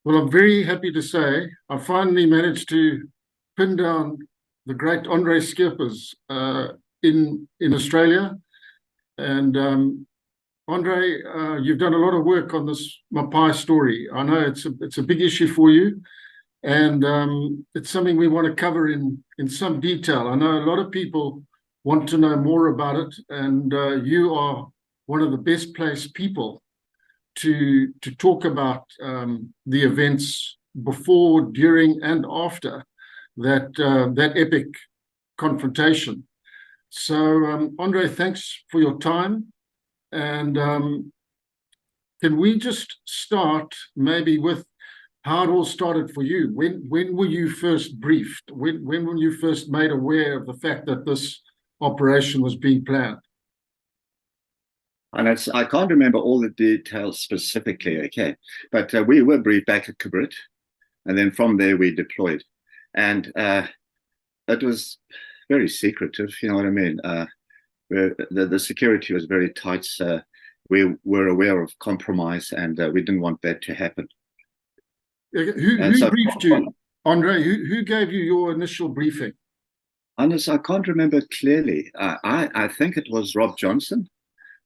Well, I'm very happy to say I finally managed to pin down the great Andre Scheepers in Australia. And Andre, you've done a lot of work on this Mapai story. I know it's a big issue for you, and it's something we want to cover in some detail. I know a lot of people want to know more about it, and you are one of the best placed people to talk about the events before, during, and after that epic confrontation. So, Andre, thanks for your time. And can we just start maybe with how it all started for you? When were you first briefed? When were you first made aware of the fact that this operation was being planned? And I can't remember all the details specifically, okay, but we were briefed back at Kabrit, and then from there we deployed. And it was very secretive, you know what I mean? The security was very tight, so we were aware of compromise, and we didn't want that to happen. Who briefed you, Andre? Who gave you your initial briefing? Honest, I can't remember clearly. I think it was Rob Johnson.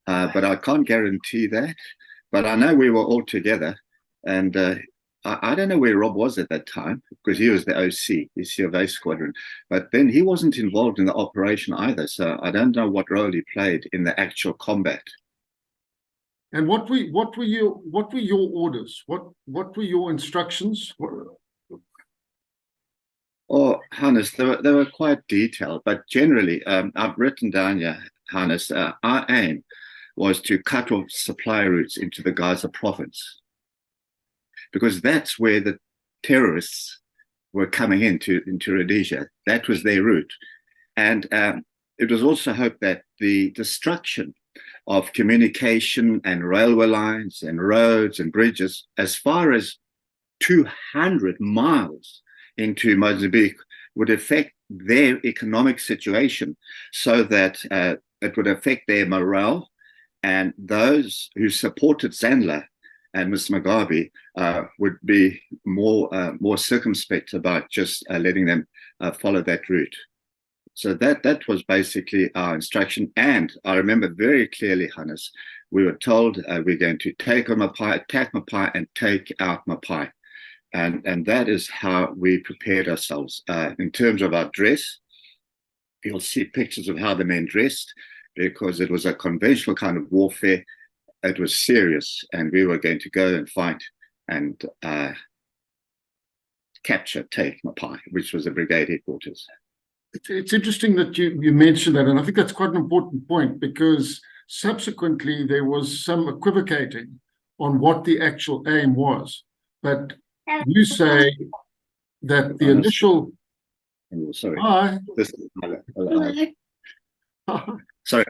But I can't guarantee that. But I know we were all together, and I don't know where Rob was at that time because he was the OC, the CFA squadron. But then he wasn't involved in the operation either, so I don't know what role he played in the actual combat. And what were your orders? What were your instructions? Oh, Hannes, they were quite detailed, but generally, I've written down here, Hannes, our aim was to cut off supply routes into the Gaza province, because that's where the terrorists were coming into Rhodesia. That was their route. And it was also hoped that the destruction of communication and railway lines and roads and bridges as far as 200 miles into Mozambique would affect their economic situation, so that it would affect their morale. And those who supported Sandler and Mr. Mugabe would be more circumspect about just letting them follow that route. So that was basically our instruction. And I remember very clearly, Hannes, we were told we're going to take on Mapai, attack Mapai, and take out Mapai. And that is how we prepared ourselves. In terms of our dress, you'll see pictures of how the men dressed, because it was a conventional kind of warfare. It was serious, and we were going to go and fight and take Mapai, which was the brigade headquarters. It's interesting that you mentioned that, and I think that's quite an important point, because subsequently there was some equivocating on what the actual aim was. But you say that the initial... Oh, sorry. Hi. Sorry.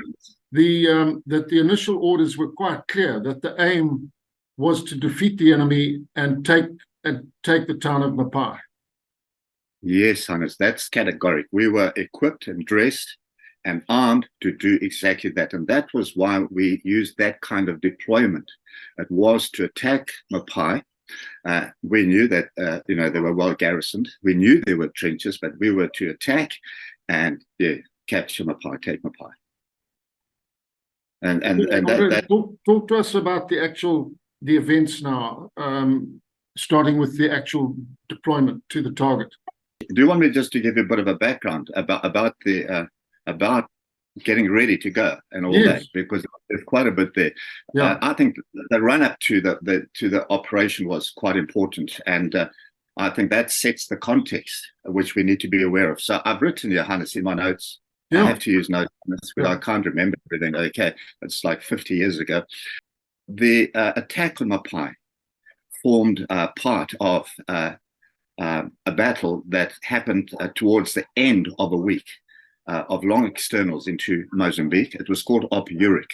That the initial orders were quite clear, that the aim was to defeat the enemy and take the town of Mapai. Yes, Hannes, that's categoric. We were equipped and dressed and armed to do exactly that. And that was why we used that kind of deployment. It was to attack Mapai. We knew that they were well garrisoned. We knew there were trenches, but we were to attack and capture Mapai, take Mapai. Talk to us about the events now, starting with the actual deployment to the target. Do you want me just to give you a bit of a background about getting ready to go and all that, because there's quite a bit there. Yeah. I think the run up to the operation was quite important, and I think that sets the context which we need to be aware of. So I've written here, Hannes, in my notes. Yeah. I have to use notes, but I can't remember everything. Okay, it's like 50 years ago. The attack on Mapai formed part of a battle that happened towards the end of a week of long externals into Mozambique. It was called Op Uric.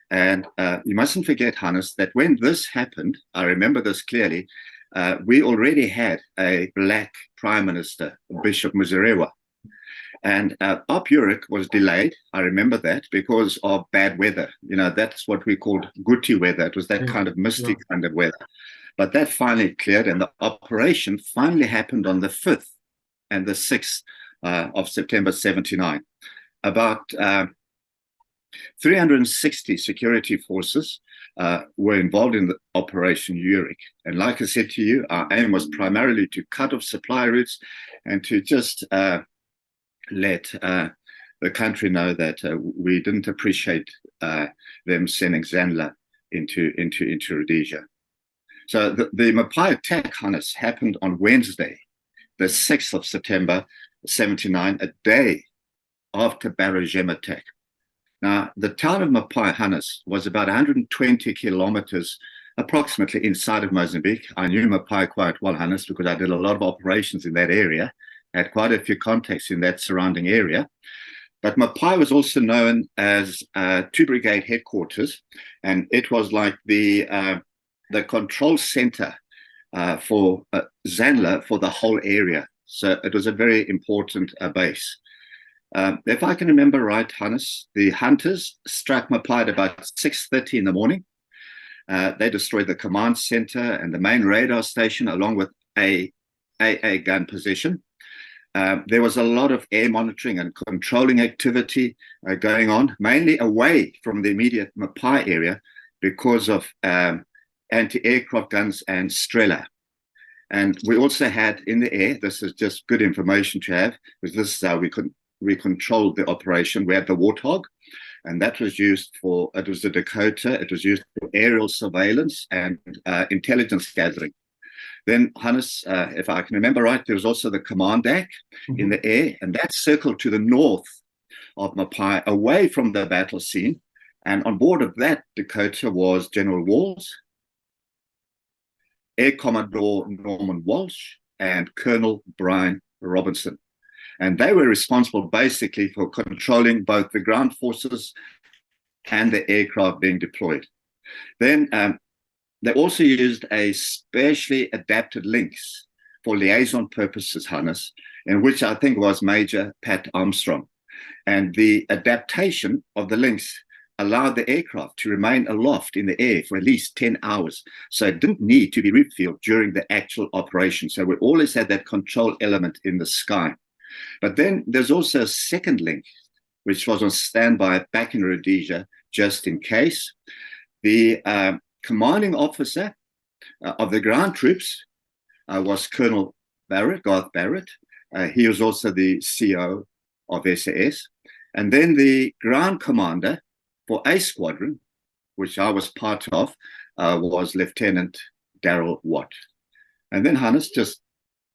And you mustn't forget, Hannes, that when this happened, I remember this clearly, we already had a black prime minister, Bishop Muzorewa. And Op Uric was delayed. I remember that because of bad weather. That's what we called Guti weather. It was that kind of misty kind of weather. But that finally cleared, and the operation finally happened on the 5th and the 6th of September 79. About 360 security forces were involved in the Operation Uric. And like I said to you, our aim was primarily to cut off supply routes and to just let the country know that we didn't appreciate them sending Zandler into Rhodesia. So the Mapai attack, Hannes, happened on Wednesday, the 6th of September 79, a day after Barragem attack. Now, the town of Mapai, Hannes, was about 120 kilometers approximately inside of Mozambique. I knew Mapai quite well, Hannes, because I did a lot of operations in that area, had quite a few contacts in that surrounding area. But Mapai was also known as 2 Brigade headquarters, and it was like the control center for Zandler for the whole area. So it was a very important base. If I can remember right, Hannes, the hunters struck Mapai at about 6:30 in the morning. They destroyed the command center and the main radar station, along with a gun position. There was a lot of air monitoring and controlling activity going on, mainly away from the immediate Mapai area because of anti-aircraft guns and Strela. And we also had in the air, this is just good information to have, because this is how we controlled the operation. We had the Warthog, and that was used for, it was the Dakota, it was used for aerial surveillance and intelligence gathering. Then, Hannes, if I can remember right, there was also the Command Deck in the air, and that circled to the north of Mapai, away from the battle scene. And on board of that Dakota was General Walls, Air Commodore Norman Walsh, and Colonel Brian Robinson. And they were responsible basically for controlling both the ground forces and the aircraft being deployed. Then they also used a specially adapted links for liaison purposes, Hannes, in which I think was Major Pat Armstrong. And the adaptation of the links allowed the aircraft to remain aloft in the air for at least 10 hours. So it didn't need to be refueled during the actual operation. So we always had that control element in the sky. But then there's also a second link, which was on standby back in Rhodesia, just in case. The commanding officer of the ground troops was Colonel Barrett, Garth Barrett. He was also the CEO of SAS. And then the ground commander for A Squadron, which I was part of, was Lieutenant Darrell Watt. And then, Hannes, just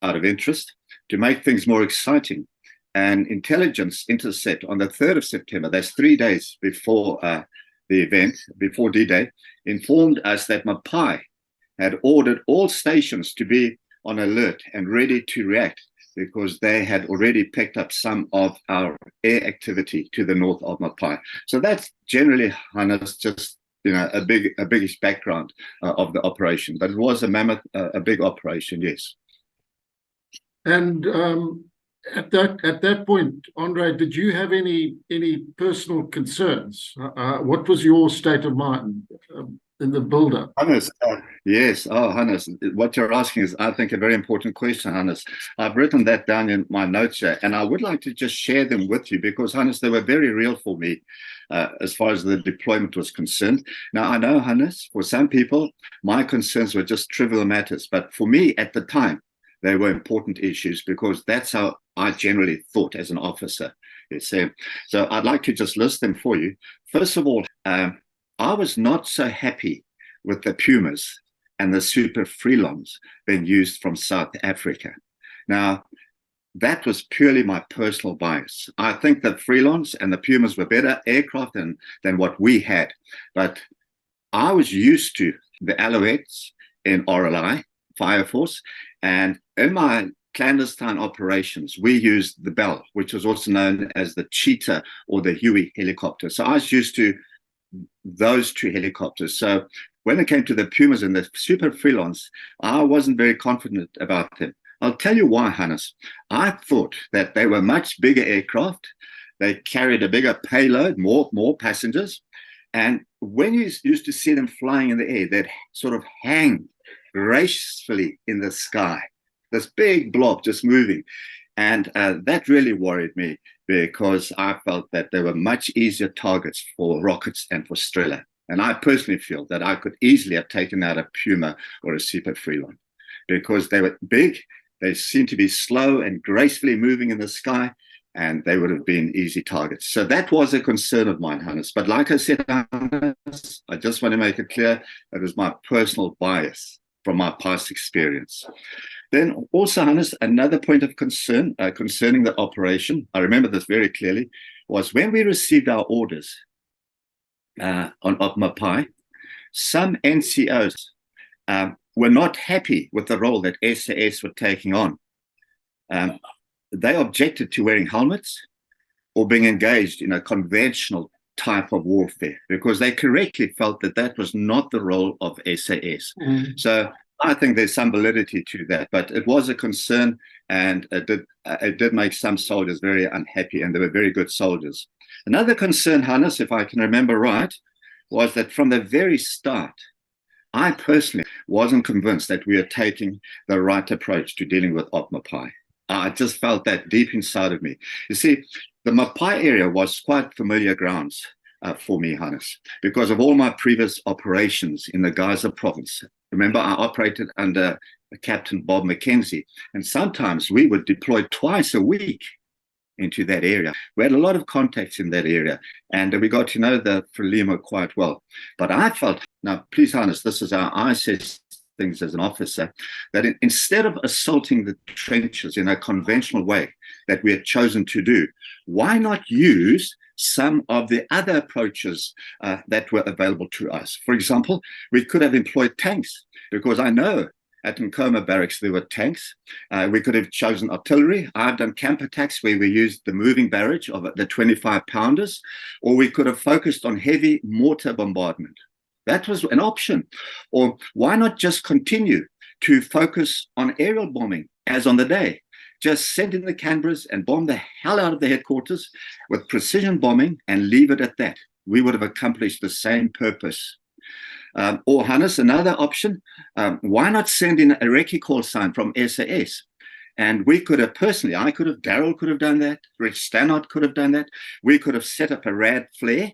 out of interest, to make things more exciting, an intelligence intercept on the 3rd of September, that's 3 days before the event, before D-Day, informed us that Mapai had ordered all stations to be on alert and ready to react, because they had already picked up some of our air activity to the north of Mapai. So that's generally, Hannes, just a biggish background of the operation. But it was a mammoth, a big operation, yes. And at that point, Andre, did you have any personal concerns? What was your state of mind in the build-up? Hannes, yes. Oh, Hannes, what you're asking is, I think, a very important question, Hannes. I've written that down in my notes here, and I would like to just share them with you because, Hannes, they were very real for me as far as the deployment was concerned. Now, I know, Hannes, for some people, my concerns were just trivial matters, but for me at the time, they were important issues because that's how I generally thought as an officer. So I'd like to just list them for you. First of all, I was not so happy with the Pumas and the Super Freelons being used from South Africa. Now, that was purely my personal bias. I think the Freelons and the Pumas were better aircraft than what we had. But I was used to the Alouettes in RLI, Fire Force, and in my clandestine operations, we used the Bell, which was also known as the Cheetah or the Huey helicopter. So I was used to those two helicopters. So when it came to the Pumas and the Super Freelons, I wasn't very confident about them. I'll tell you why, Hannes. I thought that they were much bigger aircraft. They carried a bigger payload, more passengers. And when you used to see them flying in the air, they'd sort of hang gracefully in the sky, this big blob just moving. And that really worried me because I felt that they were much easier targets for rockets and for Strela. And I personally feel that I could easily have taken out a Puma or a Super Freelon because they were big, they seemed to be slow and gracefully moving in the sky, and they would have been easy targets. So that was a concern of mine, Hannes. But like I said, Hannes, I just want to make it clear that it was my personal bias from my past experience. Then also, Hannes, another point of concern concerning the operation, I remember this very clearly, was when we received our orders on Opmapai, some NCOs were not happy with the role that SAS were taking on. They objected to wearing helmets or being engaged in a conventional type of warfare because they correctly felt that that was not the role of SAS. So I think there's some validity to that, but it was a concern, and it did make some soldiers very unhappy, and they were very good soldiers. Another concern, Hannes, if I can remember right, was that from the very start, I personally wasn't convinced that we were taking the right approach to dealing with Opmapai. I just felt that deep inside of me. You see, the Mapai area was quite familiar grounds for me, Hannes, because of all my previous operations in the Gaza province. Remember, I operated under Captain Bob McKenzie, and sometimes we would deploy twice a week into that area. We had a lot of contacts in that area, and we got to know the Frelimo quite well. But I felt, now please, Hannes, this is how I assess things as an officer, that instead of assaulting the trenches in a conventional way that we had chosen to do, why not use some of the other approaches that were available to us? For example, we could have employed tanks, because I know at Nkoma Barracks there were tanks. We could have chosen artillery. I've done camp attacks where we used the moving barrage of the 25-pounders, or we could have focused on heavy mortar bombardment. That was an option. Or why not just continue to focus on aerial bombing as on the day? Just send in the Canberras and bomb the hell out of the headquarters with precision bombing and leave it at that. We would have accomplished the same purpose. Or, Hannes, another option, why not send in a recce call sign from SAS? And we could have, personally, I could have, Daryl could have done that, Rich Stannard could have done that. We could have set up a RAD flare,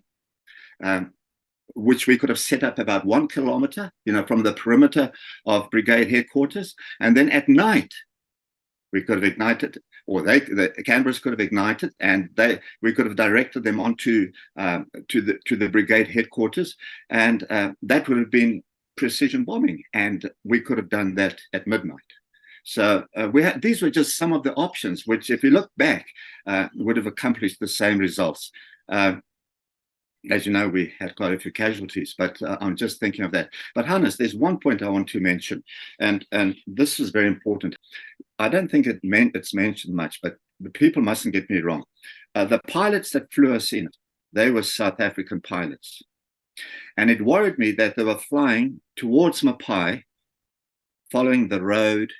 which we could have set up about 1 kilometer, from the perimeter of brigade headquarters. And then at night, we could have ignited, or the Canberras could have ignited, and we could have directed them onto to the brigade headquarters, and that would have been precision bombing, and we could have done that at midnight. So these were just some of the options, which, if you look back, would have accomplished the same results. As you know, we had quite a few casualties, but I'm just thinking of that. But Hannes, there's one point I want to mention, and this is very important. I don't think it's mentioned much, but the people mustn't get me wrong. The pilots that flew us in, they were South African pilots. And it worried me that they were flying towards Mapai, following the road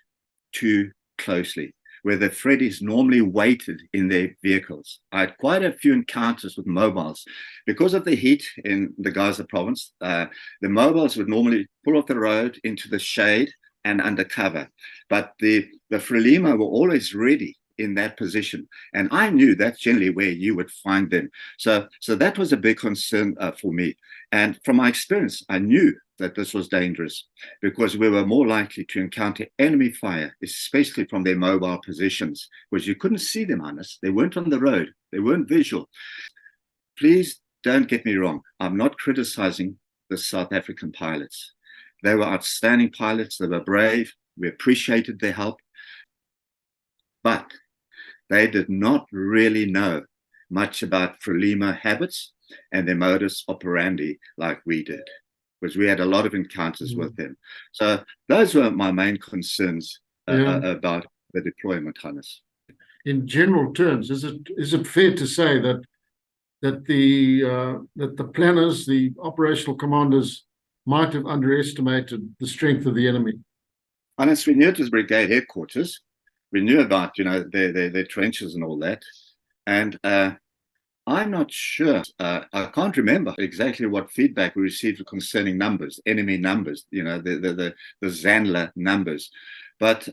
too closely, where the Freddies normally waited in their vehicles. I had quite a few encounters with mobiles. Because of the heat in the Gaza province, the mobiles would normally pull off the road into the shade and undercover. But the Frelimo were always ready in that position. And I knew that's generally where you would find them. So that was a big concern for me. And from my experience, I knew that this was dangerous because we were more likely to encounter enemy fire, especially from their mobile positions, because you couldn't see them, Hannes. They weren't on the road. They weren't visual. Please don't get me wrong. I'm not criticizing the South African pilots. They were outstanding pilots. They were brave. We appreciated their help. But they did not really know much about Frelimo habits and their modus operandi like we did, because we had a lot of encounters with them. So those were my main concerns about the deployment, Hannes. In general terms, is it fair to say that the planners, the operational commanders, might have underestimated the strength of the enemy? Hannes, we knew it was brigade headquarters. We knew about their trenches and all that, and I'm not sure. I can't remember exactly what feedback we received concerning numbers, enemy numbers, the Zandler numbers. But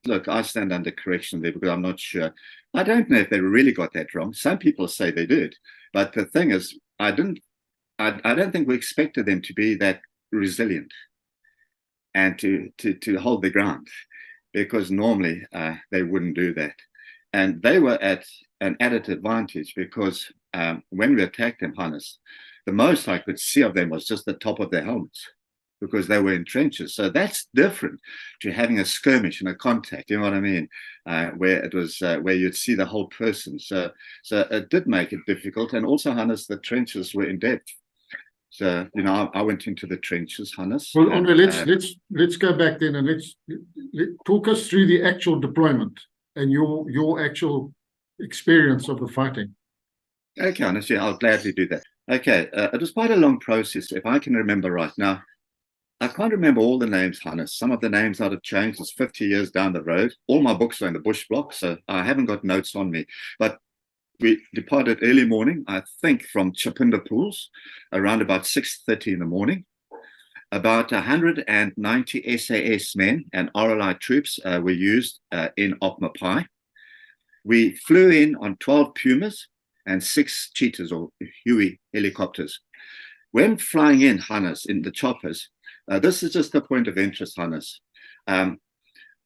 look, I stand under correction there because I'm not sure. I don't know if they really got that wrong. Some people say they did. But the thing is, I don't think we expected them to be that resilient and to hold the ground, because normally they wouldn't do that. And they were at an added advantage because when we attacked them, Hannes, the most I could see of them was just the top of their helmets, because they were in trenches. So that's different to having a skirmish and a contact, you know what I mean, where it was where you'd see the whole person. So it did make it difficult. And also, Hannes, the trenches were in depth. So, I went into the trenches, Hannes. Well, Andre, let's go back then and let's talk us through the actual deployment and your actual experience of the fighting. Okay, Hannes, yeah, I'll gladly do that. Okay, it was quite a long process, if I can remember right. Now, I can't remember all the names, Hannes. Some of the names might have changed. It's 50 years down the road. All my books are in the bush block, so I haven't got notes on me. But we departed early morning, I think, from Chapinda Pools, around about 6:30 in the morning. About 190 SAS men and RLI troops were used in Mapai. We flew in on 12 Pumas and 6 Cheetahs or Huey helicopters. When flying in, Hannes, in the choppers, this is just a point of interest, Hannes.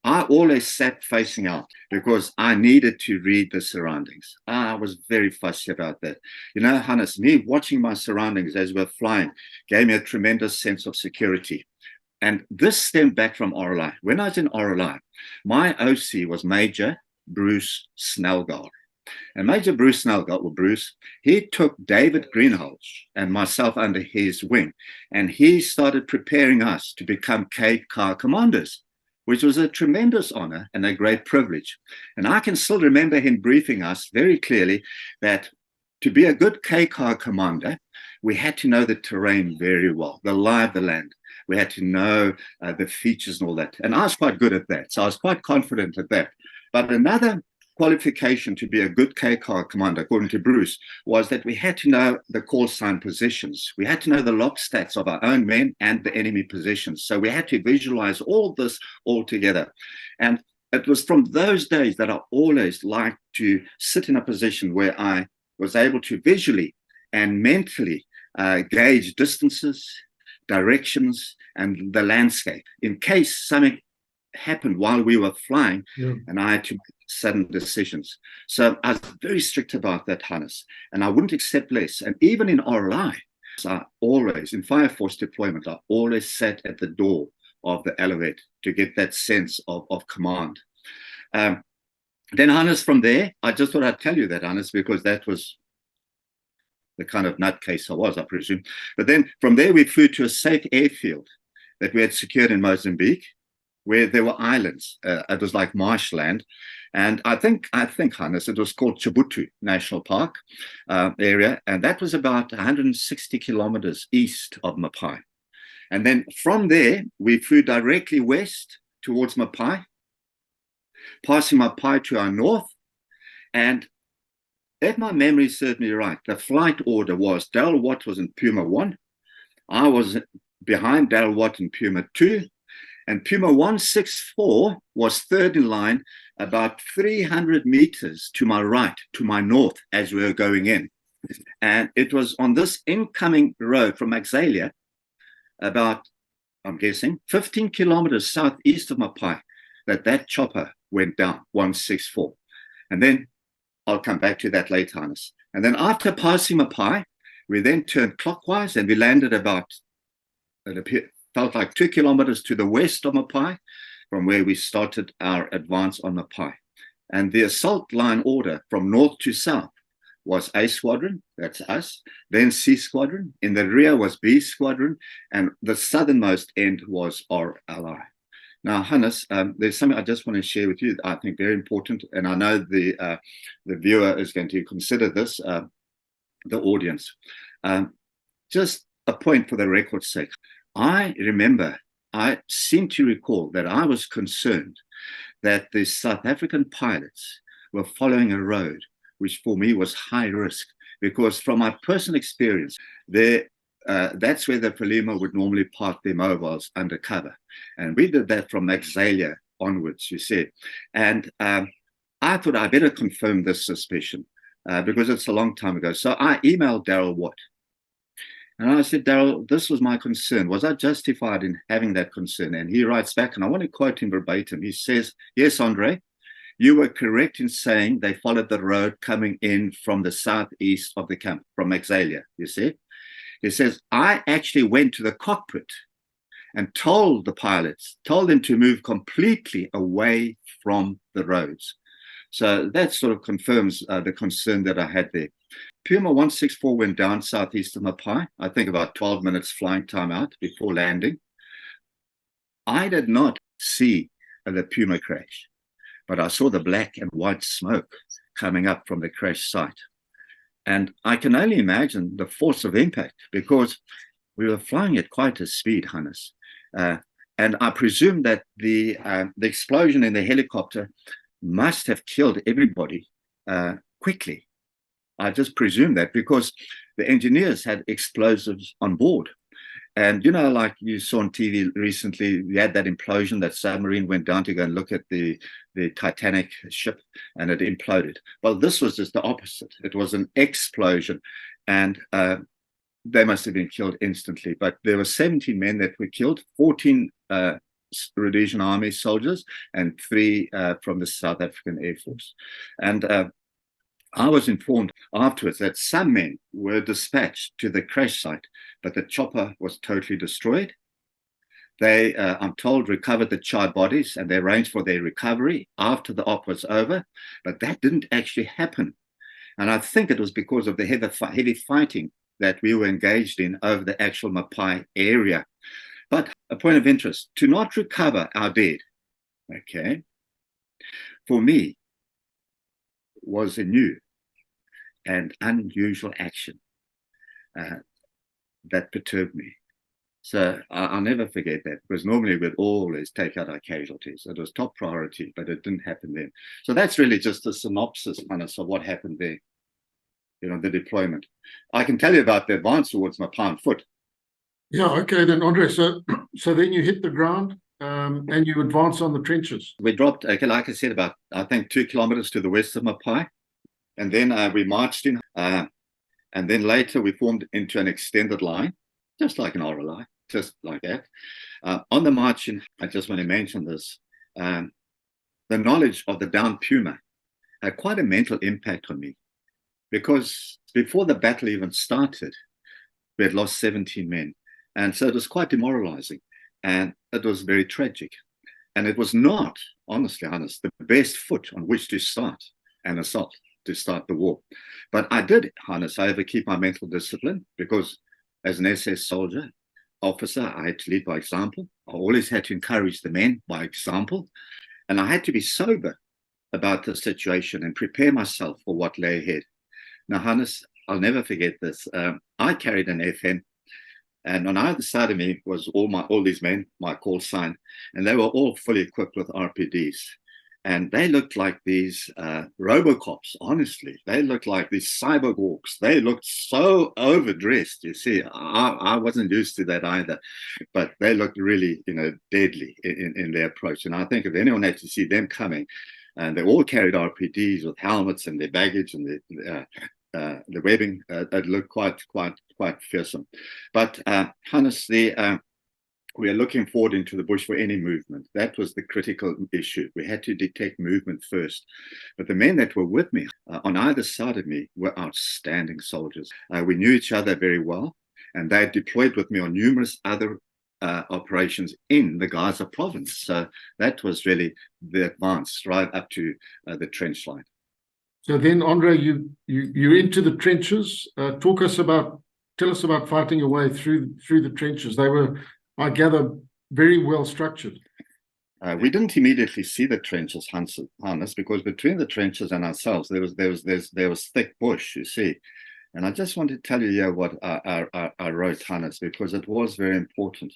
I always sat facing out because I needed to read the surroundings. I was very fussy about that. Hannes, me watching my surroundings as we're flying gave me a tremendous sense of security. And this stemmed back from RLI. When I was in RLI, my OC was Major Bruce Snellgard. And Major Bruce Snellgard, or Bruce, he took David Greenhalgh and myself under his wing, and he started preparing us to become K-Car commanders, which was a tremendous honor and a great privilege. And I can still remember him briefing us very clearly that to be a good K-Car commander, we had to know the terrain very well, the lie of the land. We had to know the features and all that. And I was quite good at that. So I was quite confident at that. But another qualification to be a good K-Car commander, according to Bruce, was that we had to know the call sign positions. We had to know the lock stats of our own men and the enemy positions. So we had to visualize all this all together. And it was from those days that I always liked to sit in a position where I was able to visually and mentally gauge distances, directions, and the landscape in case something happened while we were flying, and I had to make sudden decisions. So I was very strict about that, Hannes, and I wouldn't accept less. And even in RLI, I always, in Fire Force deployment, I always sat at the door of the Alouette to get that sense of command. Then, Hannes, from there, I just thought I'd tell you that, Hannes, because that was the kind of nutcase I was, I presume. But then from there, we flew to a safe airfield that we had secured in Mozambique, where there were islands. It was like marshland. And I think, Hannes, it was called Chibutu National Park area. And that was about 160 kilometers east of Mapai. And then from there, we flew directly west towards Mapai, passing Mapai to our north. And if my memory serves me right, the flight order was Daryl Watt was in Puma 1. I was behind Daryl Watt in Puma 2. And Puma 164 was third in line, about 300 meters to my right, to my north, as we were going in. And it was on this incoming road from Maxalia, about, I'm guessing, 15 kilometers southeast of Mapai, that chopper went down, 164. And then I'll come back to that later, Hannes. And then after passing Mapai, we then turned clockwise and we landed about, it felt like 2 kilometers to the west of Mapai, from where we started our advance on Mapai. And the assault line order from north to south was A Squadron, that's us, then C Squadron, in the rear was B Squadron, and the southernmost end was RLI. Now, Hannes, there's something I just want to share with you that I think very important, and I know the viewer is going to consider this, the audience. Just a point for the record's sake. I remember, I seem to recall that I was concerned that the South African pilots were following a road which for me was high risk, because from my personal experience, that's where the Palima would normally park their mobiles under cover. And we did that from Maxalia onwards, you see. And I thought I better confirm this suspicion because it's a long time ago. So I emailed Daryl Watt. And I said, Daryl, this was my concern. Was I justified in having that concern? And he writes back, and I want to quote him verbatim. He says, yes, Andre, you were correct in saying they followed the road coming in from the southeast of the camp, from Maxalia, you see. He says, I actually went to the cockpit and told the pilots, told them to move completely away from the roads. So that sort of confirms the concern that I had there. Puma 164 went down southeast of Mapai, I think about 12 minutes flying time out before landing. I did not see the Puma crash, but I saw the black and white smoke coming up from the crash site. And I can only imagine the force of impact because we were flying at quite a speed, Hannes. And I presume that the explosion in the helicopter must have killed everybody quickly. I just presume that because the engineers had explosives on board. And, you know, like you saw on TV recently, we had that implosion, that submarine went down to go and look at the Titanic ship and it imploded. Well, this was just the opposite. It was an explosion and they must have been killed instantly. But there were 17 men that were killed, 14 Rhodesian Army soldiers and 3 from the South African Air Force. And I was informed afterwards that some men were dispatched to the crash site, but the chopper was totally destroyed. They, I'm told, recovered the charred bodies and they arranged for their recovery after the op was over, but that didn't actually happen. And I think it was because of the heavy fighting that we were engaged in over the actual Mapai area. But a point of interest, to not recover our dead, okay, for me, was a new and unusual action that perturbed me. So I'll never forget that because normally we'd always take out our casualties. It was top priority, but it didn't happen then. So that's really just a synopsis, Hannes, of what happened there, you know, the deployment. I can tell you about the advance towards Mapai on foot. Yeah, okay, then, Andre, so then you hit the ground and you advance on the trenches. We dropped, okay, like I said, about, I think, 2 kilometers to the west of Mapai. And then we marched in. And then later we formed into an extended line, just like an RLI, just like that. On the march in, I just want to mention this, the knowledge of the downed Puma had quite a mental impact on me. Because before the battle even started, we had lost 17 men. And so it was quite demoralizing. And it was very tragic. And it was not, honestly, Hannes, the best foot on which to start an assault, to start the war. But I did, Hannes, I had to keep my mental discipline because as an SS soldier, officer, I had to lead by example. I always had to encourage the men by example. And I had to be sober about the situation and prepare myself for what lay ahead. Now, Hannes, I'll never forget this. I carried an FN. And on either side of me was all these men, my call sign, and they were all fully equipped with RPDs. And they looked like these Robocops, honestly. They looked like these cyborgs. They looked so overdressed, you see. I wasn't used to that either. But they looked really, you know, deadly in their approach. And I think if anyone had to see them coming, and they all carried RPDs with helmets and their baggage and the webbing, it looked quite fearsome. But Hannes, we are looking forward into the bush for any movement. That was the critical issue. We had to detect movement first. But the men that were with me on either side of me were outstanding soldiers. We knew each other very well, and they had deployed with me on numerous other operations in the Gaza province. So that was really the advance right up to the trench line. So then, Andre, you're into the trenches. Tell us about fighting your way through the trenches. They were, I gather, very well structured. We didn't immediately see the trenches, Hannes, because between the trenches and ourselves, there was thick bush, you see. And I just want to tell you here what I wrote, Hannes, because it was very important.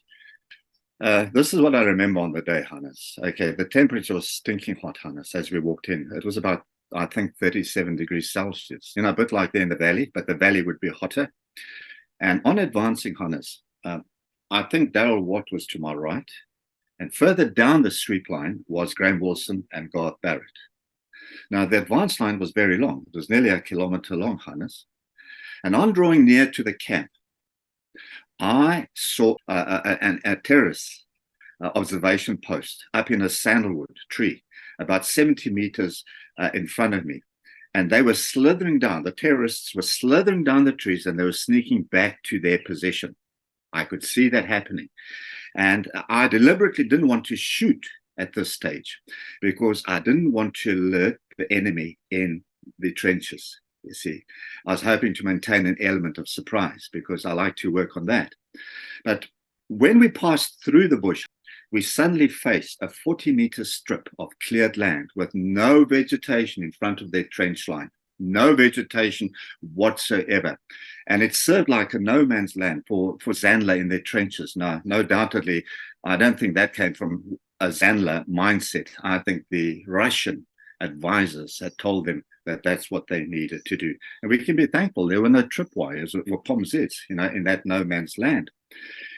This is what I remember on the day, Hannes. Okay, the temperature was stinking hot, Hannes, as we walked in. It was about I think 37 degrees Celsius, a bit like there in the valley, but the valley would be hotter. And on advancing, Hannes, I think Darrell Watt was to my right. And further down the sweep line was Graham Wilson and Garth Barrett. Now, the advance line was very long. It was nearly 1 kilometer long, Hannes. And on drawing near to the camp, I saw a terrace observation post up in a sandalwood tree, about 70 meters in front of me. And they were slithering down. The terrorists were slithering down the trees and they were sneaking back to their position. I could see that happening. And I deliberately didn't want to shoot at this stage because I didn't want to alert the enemy in the trenches. You see, I was hoping to maintain an element of surprise because I like to work on that. But when we passed through the bush, we suddenly faced a 40-meter strip of cleared land with no vegetation in front of their trench line, no vegetation whatsoever. And it served like a no man's land for Zandler in their trenches. No doubtedly, I don't think that came from a Zandler mindset. I think the Russian advisors had told them that that's what they needed to do. And we can be thankful there were no tripwires or pomzits, in that no man's land.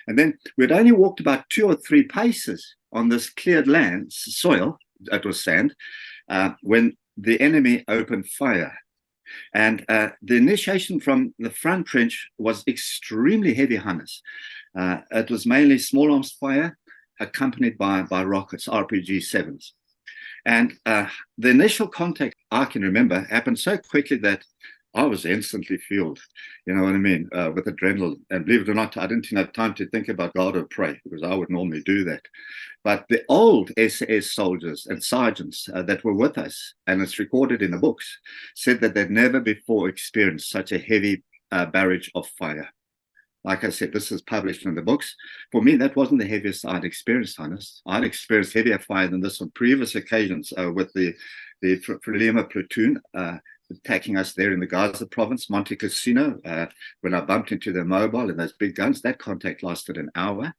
And then we'd only walked about 2 or 3 paces on this cleared land, soil, it was sand, when the enemy opened fire. And the initiation from the front trench was extremely heavy, Hannes. It was mainly small arms fire accompanied by rockets, RPG-7s. And the initial contact, I can remember, happened so quickly that I was instantly fueled, you know what I mean, with adrenaline. And believe it or not, I didn't have time to think about God or pray because I would normally do that. But the old SAS soldiers and sergeants that were with us, and it's recorded in the books, said that they'd never before experienced such a heavy barrage of fire. Like I said, this is published in the books. For me, that wasn't the heaviest I'd experienced, Hannes. I'd experienced heavier fire than this on previous occasions with the Frelimo platoon attacking us there in the Gaza province, Monte Cassino, when I bumped into their mobile and those big guns. That contact lasted an hour,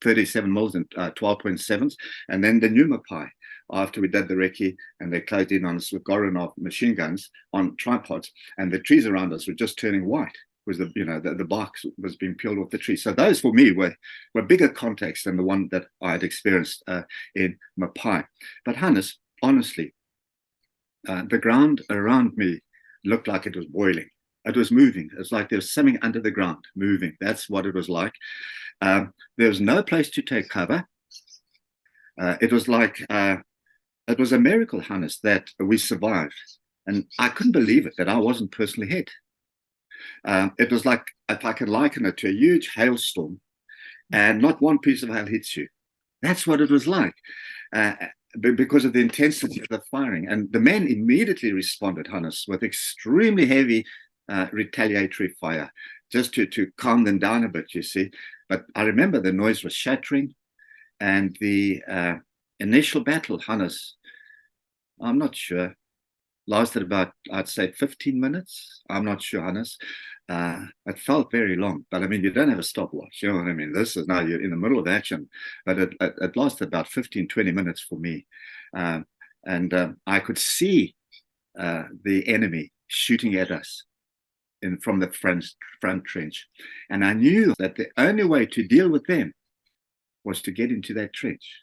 37 mils and 12.7s. And then the Numapai, after we did the recce and they closed in on us with Goranov machine guns on tripods, and the trees around us were just turning white. Was the bark was being peeled off the tree. So those for me were bigger contacts than the one that I had experienced in Mapai. But Hannes, honestly, the ground around me looked like it was boiling. It was moving. It's like there was something under the ground moving. That's what it was like. There was no place to take cover. It was like it was a miracle, Hannes, that we survived. And I couldn't believe it that I wasn't personally hit. It was like, if I can liken it to a huge hailstorm and not one piece of hail hits you. That's what it was like because of the intensity of the firing. And the men immediately responded, Hannes, with extremely heavy retaliatory fire, just to calm them down a bit, you see. But I remember the noise was shattering and the initial battle, Hannes, I'm not sure, lasted about, I'd say, 15 minutes. I'm not sure, Hannes. It felt very long, but I mean, you don't have a stopwatch. You know what I mean? This is now you're in the middle of action, but it lasted about 15, 20 minutes for me. And I could see the enemy shooting at us from the front trench. And I knew that the only way to deal with them was to get into that trench.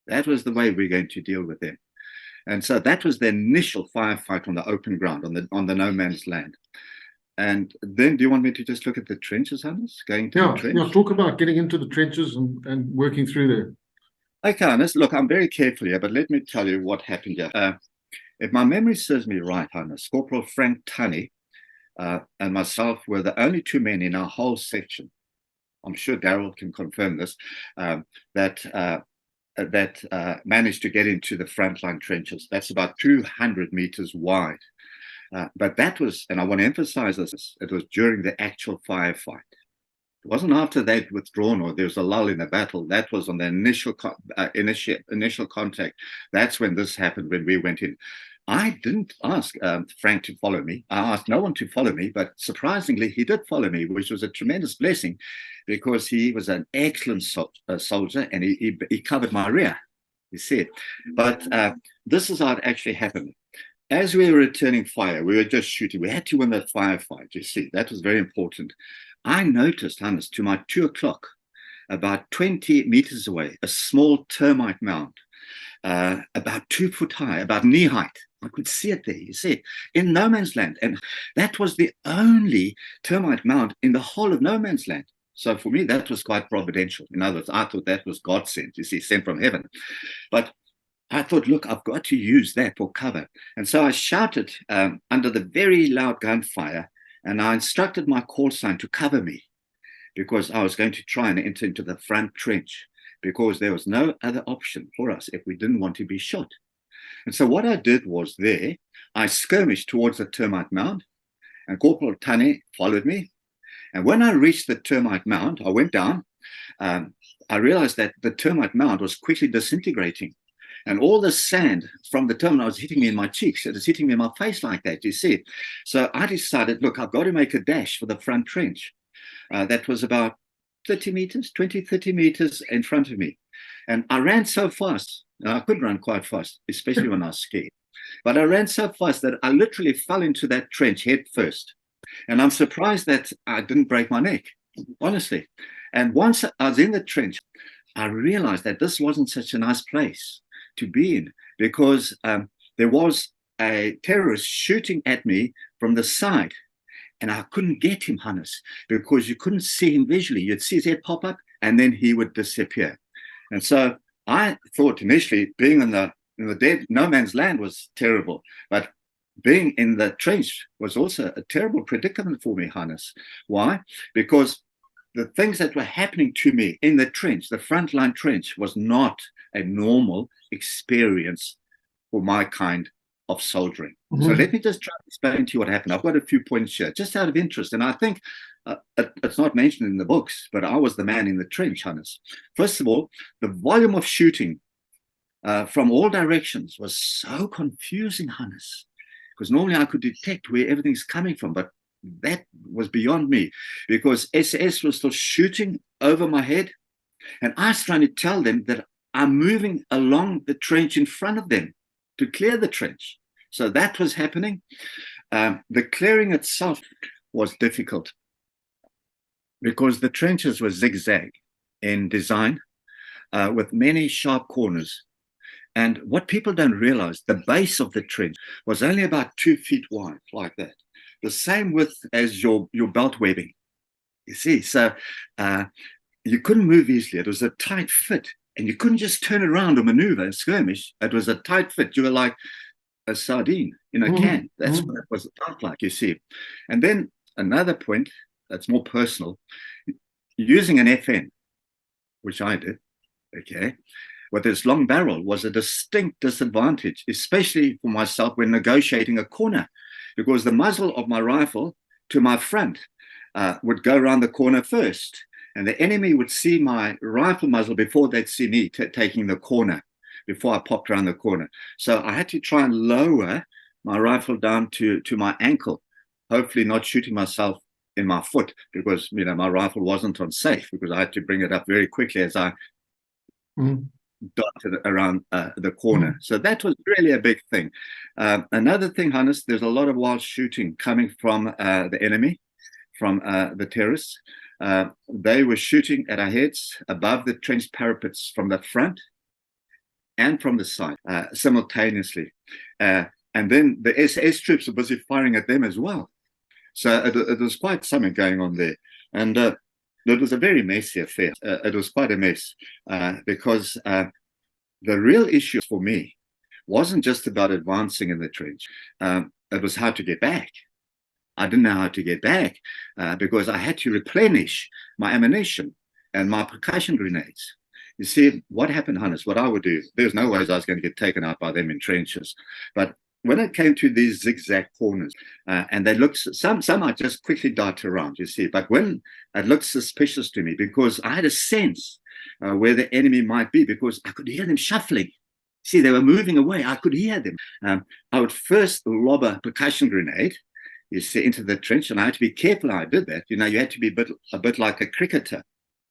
That was the way we're going to deal with them. And so that was the initial firefight on the open ground, on the no man's land. And then, do you want me to just look at the trenches, Hannes? Going to the trench? Yeah, talk about getting into the trenches and working through there. Okay, Hannes, look, I'm very careful here, but let me tell you what happened here. If my memory serves me right, Hannes, Corporal Frank Tunney and myself were the only 2 men in our whole section. I'm sure Darrell can confirm this, that managed to get into the frontline trenches. That's about 200 meters wide. But that was, and I want to emphasize this, it was during the actual firefight. It wasn't after they'd withdrawn or there was a lull in the battle. That was on the initial contact. That's when this happened, when we went in. I didn't ask Frank to follow me. I asked no one to follow me, but surprisingly, he did follow me, which was a tremendous blessing because he was an excellent soldier and he covered my rear, you see. But this is how it actually happened. as we were returning fire, we were just shooting. We had to win that firefight, you see. That was very important. I noticed, Hannes, to my 2 o'clock, about 20 meters away, a small termite mound, about 2 foot high, about knee height. I could see it there, you see, in no man's land. And that was the only termite mound in the whole of no man's land. So for me, that was quite providential. In other words, I thought that was God sent, you see, sent from heaven. But I thought, look, I've got to use that for cover. And so I shouted under the very loud gunfire, and I instructed my call sign to cover me, because I was going to try and enter into the front trench, because there was no other option for us if we didn't want to be shot. And so what I did was I skirmished towards the termite mound, and Corporal Tane followed me. And when I reached the termite mound, I went down. I realized that the termite mound was quickly disintegrating. And all the sand from the termite was hitting me in my cheeks. It was hitting me in my face like that, you see. So I decided, look, I've got to make a dash for the front trench. That was about 30 meters in front of me. And I ran so fast, and I could run quite fast, especially when I was scared. But I ran so fast that I literally fell into that trench head first. And I'm surprised that I didn't break my neck, honestly. And once I was in the trench, I realized that this wasn't such a nice place to be in, because there was a terrorist shooting at me from the side. And I couldn't get him, Hannes, because you couldn't see him visually. You'd see his head pop up, and then he would disappear. And so I thought initially being in the dead no man's land was terrible, but being in the trench was also a terrible predicament for me, Hannes. Why? Because the things that were happening to me in the trench, the frontline trench, was not a normal experience for my kind of soldiering. So let me just try to explain to you what happened. I've got a few points here, just out of interest. And I think it's not mentioned in the books, but I was the man in the trench, Hannes. First of all, the volume of shooting from all directions was so confusing, Hannes, because normally I could detect where everything's coming from, but that was beyond me, because SAS was still shooting over my head, and I was trying to tell them that I'm moving along the trench in front of them to clear the trench. So that was happening. The clearing itself was difficult because the trenches were zigzag in design with many sharp corners. And what people don't realize, the base of the trench was only about 2 feet wide, like that. The same width as your belt webbing, you see. So you couldn't move easily. It was a tight fit, and you couldn't just turn around or maneuver and skirmish. It was a tight fit. You were like a sardine in a can. That's what it was felt like, you see. And then another point that's more personal, using an FN, which I did, okay, with this long barrel was a distinct disadvantage, especially for myself when negotiating a corner, because the muzzle of my rifle to my front would go around the corner first, and the enemy would see my rifle muzzle before they'd see me taking the corner, before I popped around the corner. So I had to try and lower my rifle down to my ankle, hopefully not shooting myself in my foot, because my rifle wasn't on safe, because I had to bring it up very quickly as I darted around the corner. So that was really a big thing. Another thing, Hannes, there's a lot of wild shooting coming from the enemy, from the terrorists. They were shooting at our heads above the trench parapets from the front and from the side simultaneously. And then the SAS troops were busy firing at them as well. So it was quite something going on there. And it was a very messy affair. It was quite a mess because the real issue for me wasn't just about advancing in the trench. It was how to get back. I didn't know how to get back because I had to replenish my ammunition and my percussion grenades. You see, what happened, Hannes, what I would do, there's no ways I was going to get taken out by them in trenches. But when it came to these zigzag corners, and they looked, some I just quickly dart around, you see, but when it looked suspicious to me, because I had a sense where the enemy might be, because I could hear them shuffling. See, they were moving away. I could hear them. I would first lob a percussion grenade, you see, into the trench, and I had to be careful how I did that. You had to be a bit like a cricketer.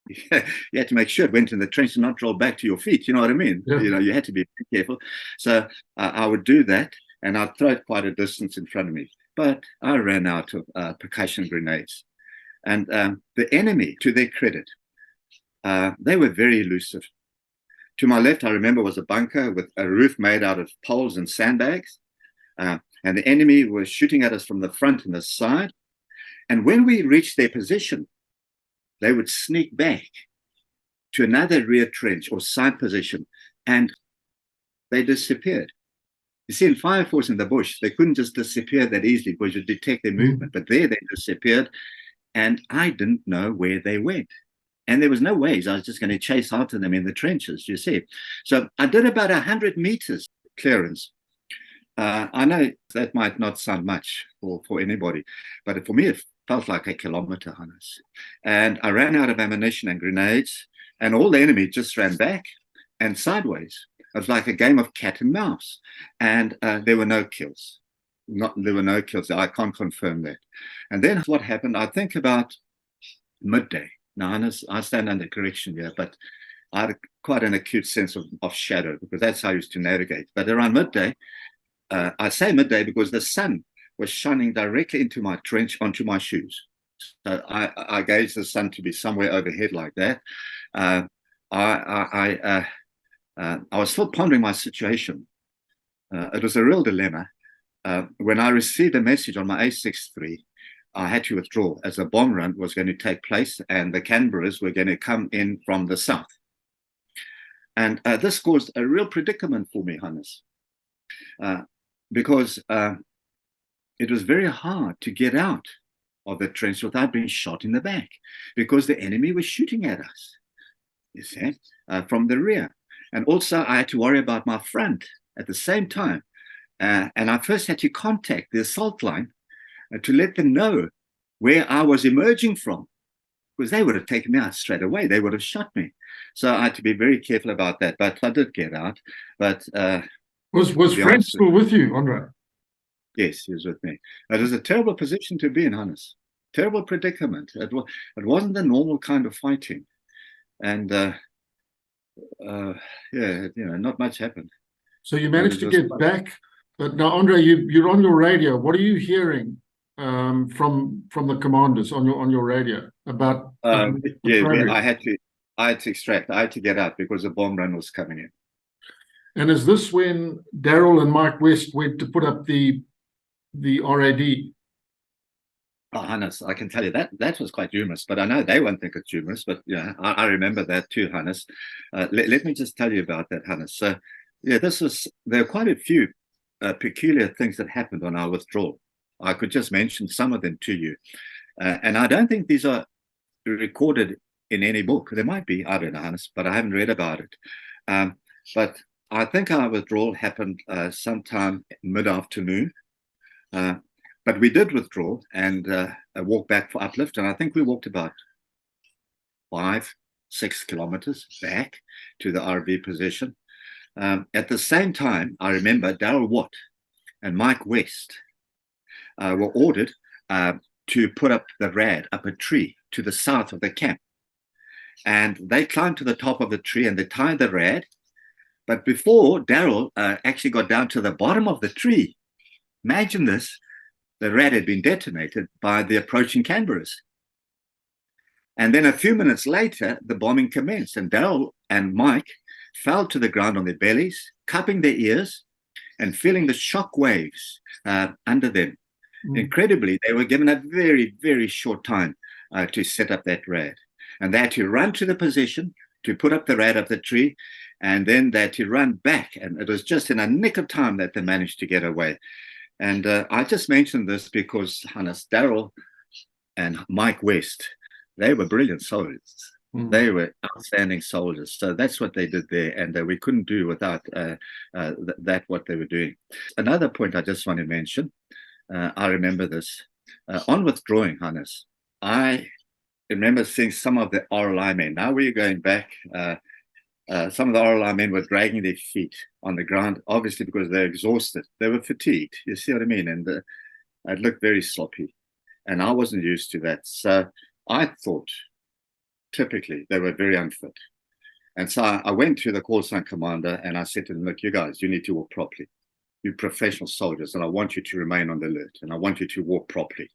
You had to make sure it went in the trench and not roll back to your feet. You know what I mean? Yeah. You had to be careful. So I would do that. and I'd throw it quite a distance in front of me. But I ran out of percussion grenades. And the enemy, to their credit, they were very elusive. To my left, I remember, was a bunker with a roof made out of poles and sandbags. And the enemy was shooting at us from the front and the side. And when we reached their position, they would sneak back to another rear trench or side position, and they disappeared. You see, in fire force in the bush, they couldn't just disappear that easily because you detect their movement. But there they disappeared, and I didn't know where they went. And there was no ways I was just going to chase after them in the trenches, you see. So I did about 100 meters clearance. I know that might not sound much for anybody, but for me, it felt like a kilometer, Hannes. And I ran out of ammunition and grenades, and all the enemy just ran back and sideways. It was like a game of cat and mouse. And there were no kills. There were no kills. I can't confirm that. And then what happened, I think about midday. Now, Hannes, I stand under correction here, but I had quite an acute sense of shadow because that's how I used to navigate. But around midday, I say midday because the sun was shining directly into my trench, onto my shoes. So I gauged the sun to be somewhere overhead like that. I was still pondering my situation. It was a real dilemma. When I received a message on my A63, I had to withdraw as a bomb run was going to take place and the Canberras were going to come in from the south. And this caused a real predicament for me, Hannes, because it was very hard to get out of the trench without being shot in the back because the enemy was shooting at us, you see, from the rear. And also I had to worry about my front at the same time. And I first had to contact the assault line to let them know where I was emerging from, because they would have taken me out straight away. They would have shot me. So I had to be very careful about that. But I did get out. But was Fred still with you, Andre? Yes, he was with me. It was a terrible position to be in, Hannes. Terrible predicament. It wasn't the normal kind of fighting. And yeah, not much happened. So you managed to get back. But now, Andre, you're on your radio. What are you hearing from the commanders on your radio about? I had to extract. I had to get out because the bomb run was coming in. And is this when Daryl and Mike West went to put up the RAD? Oh, Hannes, I can tell you that was quite humorous, but I know they won't think it's humorous. But yeah, I remember that too, Hannes. Let me just tell you about that, Hannes. So yeah, there are quite a few peculiar things that happened on our withdrawal. I could just mention some of them to you. And I don't think these are recorded in any book. There might be, I don't know, Hannes, but I haven't read about it. But I think our withdrawal happened sometime mid-afternoon. But we did withdraw and walk back for uplift. And I think we walked about 5-6 kilometers back to the RV position. At the same time, I remember Daryl Watt and Mike West were ordered to put up the RAD up a tree to the south of the camp. And they climbed to the top of the tree and they tied the RAD. But before Daryl actually got down to the bottom of the tree, imagine this, the RAD had been detonated by the approaching Canberras. And then a few minutes later, the bombing commenced and Daryl and Mike fell to the ground on their bellies, cupping their ears and feeling the shock waves under them. Incredibly, they were given a very, very short time to set up that RAD. And they had to run to the position to put up the RAD up the tree, and then they had to run back. And it was just in a nick of time that they managed to get away. And I just mentioned this because Hannes, Daryl and Mike West, they were brilliant soldiers. They were outstanding soldiers. So that's what they did there. And we couldn't do without that, what they were doing. Another point I just want to mention, I remember this. On withdrawing, Hannes, I remember seeing some of the RLI men. Now we're going back. Some of the RLI men were dragging their feet on the ground, obviously because they're exhausted. They were fatigued. You see what I mean? And it looked very sloppy. And I wasn't used to that. So I thought, typically, they were very unfit. And so I went to the call sign commander and I said to them, look, you guys, you need to walk properly. You're professional soldiers, and I want you to remain on the alert, and I want you to walk properly.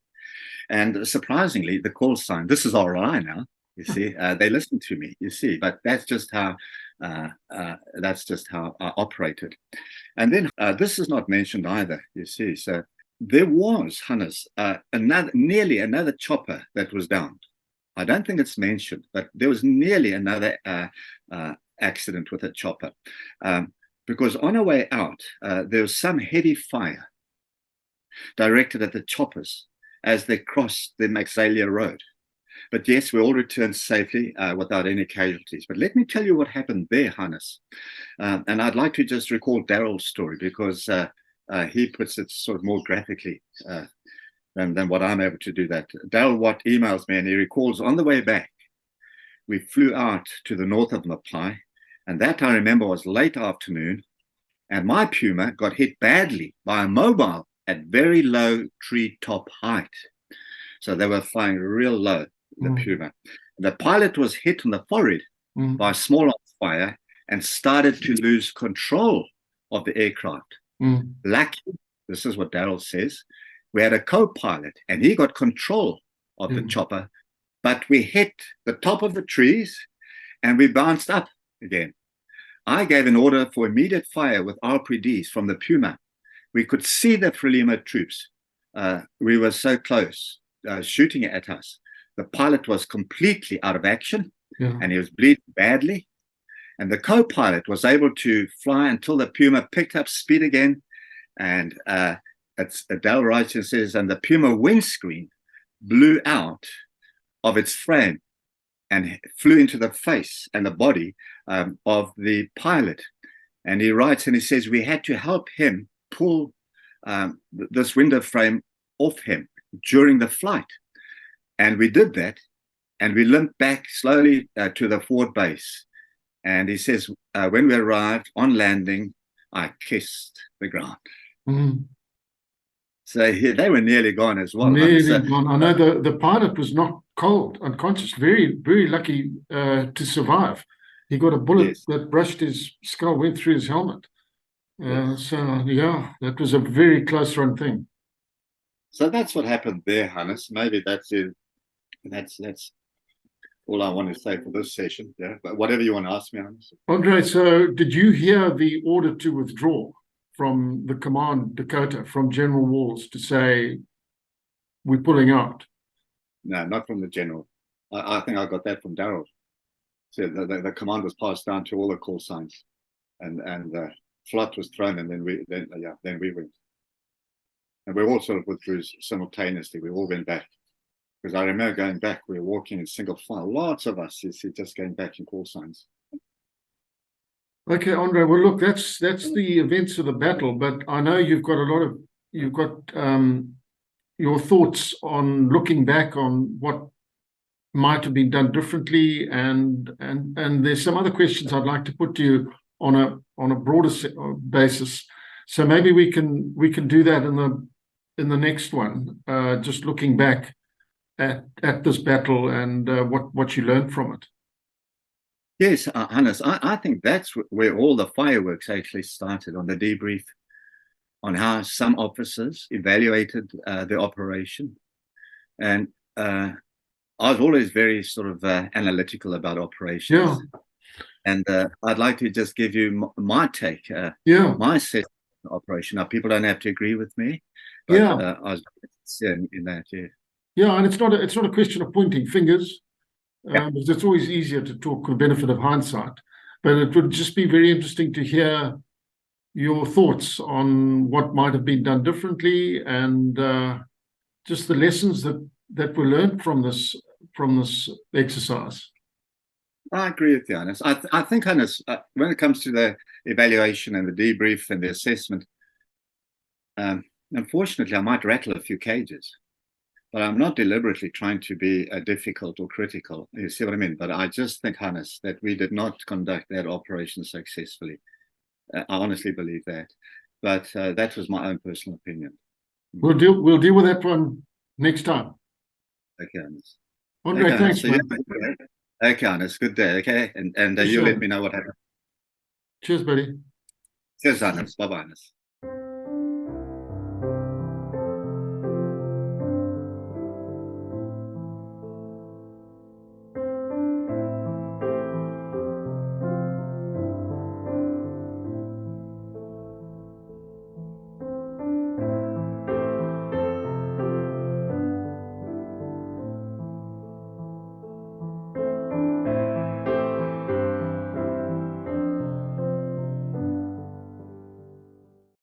And surprisingly, the call sign, this is RI now, you see, they listen to me, you see, but that's just how I operated. And then this is not mentioned either, you see. So there was, Hannes, nearly another chopper that was downed. I don't think it's mentioned, but there was nearly another accident with a chopper. Because on our way out, there was some heavy fire directed at the choppers as they crossed the Maxalia Road. But yes, we all returned safely without any casualties. But let me tell you what happened there, Hannes. And I'd like to just recall Daryl's story, because he puts it sort of more graphically than what I'm able to do that. Daryl Watt emails me, and he recalls on the way back, we flew out to the north of Mapai, and that I remember was late afternoon, and my Puma got hit badly by a mobile at very low treetop height. So they were flying real low, the Puma. The pilot was hit on the forehead by a small arms fire and started to lose control of the aircraft. Lucky, this is what Daryl says, we had a co-pilot and he got control of the chopper, but we hit the top of the trees and we bounced up again. I gave an order for immediate fire with RPDs from the Puma. We could see the Frelimo troops. We were so close, shooting at us. The pilot was completely out of action, and he was bleeding badly. And the co-pilot was able to fly until the Puma picked up speed again. And Dale Wright says, and the Puma windscreen blew out of its frame and flew into the face and the body of the pilot. And he writes and he says, we had to help him pull this window frame off him during the flight. And we did that, and we limped back slowly to the forward base. And he says, when we arrived on landing, I kissed the ground. So they were nearly gone as well. Nearly gone. I know the pilot was knocked cold, unconscious, very, very lucky to survive. He got a bullet that brushed his skull, went through his helmet. So, yeah, that was a very close run thing. So that's what happened there, Hannes. Maybe that's it. That's all I want to say for this session. Yeah, but whatever you want to ask me, Hannes. Andre, so did you hear the order to withdraw from the command, Dakota, from General Walls to say, we're pulling out? No, not from the general. I think I got that from Daryl. So the command was passed down to all the call signs, and the flood was thrown, and then we went. And we all sort of withdrew simultaneously. We all went back. Because I remember going back, we were walking in single file. Lots of us, you see, just going back in call signs. Okay, Andre. Well, look, that's the events of the battle. But I know you've got your thoughts on looking back on what might have been done differently, and there's some other questions I'd like to put to you on a broader basis. So maybe we can do that in the next one. Just looking back at this battle and what you learned from it. Yes, Hannes, I think that's where all the fireworks actually started, on the debrief, on how some officers evaluated the operation. And I was always very sort of analytical about operations. Yeah. And I'd like to just give you my take, my assessment of the operation. Now, people don't have to agree with me, but I was in that, Yeah, and it's not a question of pointing fingers, because it's always easier to talk with the benefit of hindsight. But it would just be very interesting to hear your thoughts on what might have been done differently, and just the lessons that were learned from this exercise. I agree with you, Hannes. I think, Hannes, when it comes to the evaluation and the debrief and the assessment, unfortunately, I might rattle a few cages. But I'm not deliberately trying to be difficult or critical. You see what I mean? But I just think, Hannes, that we did not conduct that operation successfully. I honestly believe that. But that was my own personal opinion. We'll deal with that one next time. Okay, Hannes. Andre, okay, thanks, so man. Okay, Hannes. Good day. Okay, and you let me know what happened. Cheers, buddy. Cheers, Hannes. Bye-bye, Hannes.